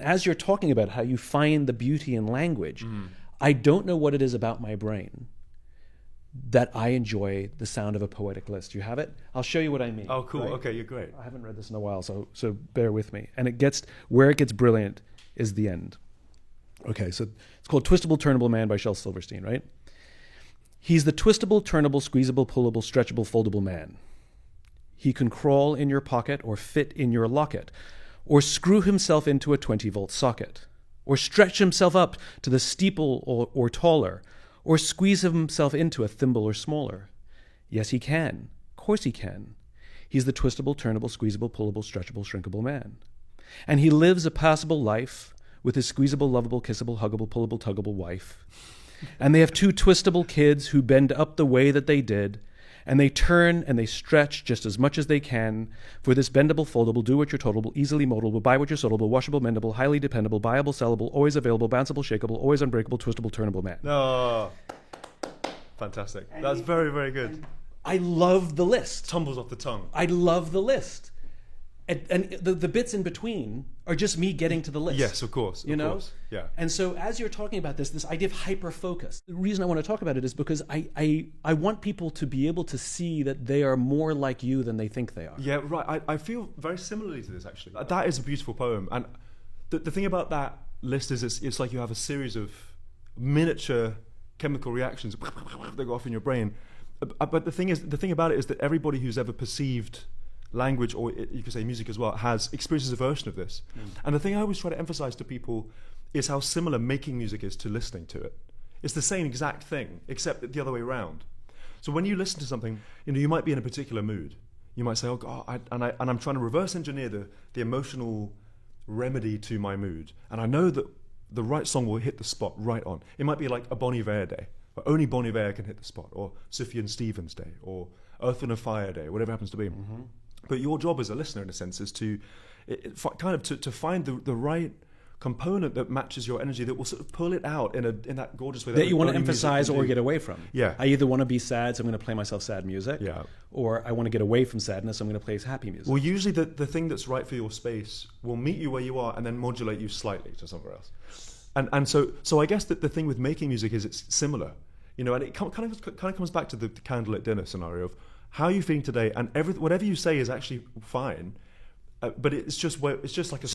As you're talking about how you find the beauty in language, I don't know what it is about my brain that I enjoy the sound of a poetic list. You have it? I'll show you what I mean. Oh, cool. Right? Okay, you're great. I haven't read this in a while, so bear with me. And where it gets brilliant is the end. Okay, so it's called Twistable, Turnable Man by Shel Silverstein, right? He's the twistable, turnable, squeezable, pullable, stretchable, foldable man. He can crawl in your pocket or fit in your locket, or screw himself into a 20-volt socket, or stretch himself up to the steeple or taller, or squeeze himself into a thimble or smaller. Yes, he can. Of course he can. He's the twistable, turnable, squeezable, pullable, stretchable, shrinkable man. And he lives a passable life with his squeezable, lovable, kissable, huggable, pullable, tuggable wife. And they have 2 twistable kids who bend up the way that they did, and they turn and they stretch just as much as they can for this bendable, foldable, do what you're totable, easily modable, buy what you're sotable, washable, mendable, highly dependable, buyable, sellable, always available, bounceable, shakeable, always unbreakable, twistable, turnable man. Oh, fantastic. That's very, very good. I love the list. Tumbles off the tongue. I love the list. And the bits in between are just me getting to the list. Yes, of course. You know? Course. Yeah. And so as you're talking about this idea of hyper-focus, the reason I want to talk about it is because I want people to be able to see that they are more like you than they think they are. Yeah, right. I feel very similarly to this, actually. That is a beautiful poem. And the thing about that list is it's like you have a series of miniature chemical reactions that go off in your brain. But the thing about it is that everybody who's ever perceived language, or you could say music as well, has experiences a version of this. And the thing I always try to emphasize to people is how similar making music is to listening to it. It's the same exact thing, except the other way around. So when you listen to something, you might be in a particular mood. You might say, oh God, and I'm trying to reverse engineer the emotional remedy to my mood. And I know that the right song will hit the spot right on. It might be like a Bon Iver day, but only Bon Iver can hit the spot, or Sufjan Stevens day, or Earth, Wind & Fire day, whatever it happens to be. But your job as a listener, in a sense, is to find the right component that matches your energy, that will sort of pull it out in that gorgeous way that you want to emphasize or get away from. Yeah. I either want to be sad, so I'm going to play myself sad music. Yeah. Or I want to get away from sadness, so I'm going to play happy music. Well, usually the thing that's right for your space will meet you where you are and then modulate you slightly to somewhere else. And so I guess that the thing with making music is it's similar, and it kind of comes back to the candlelit dinner scenario of how are you feeling today, and whatever you say is actually fine, but it's just like a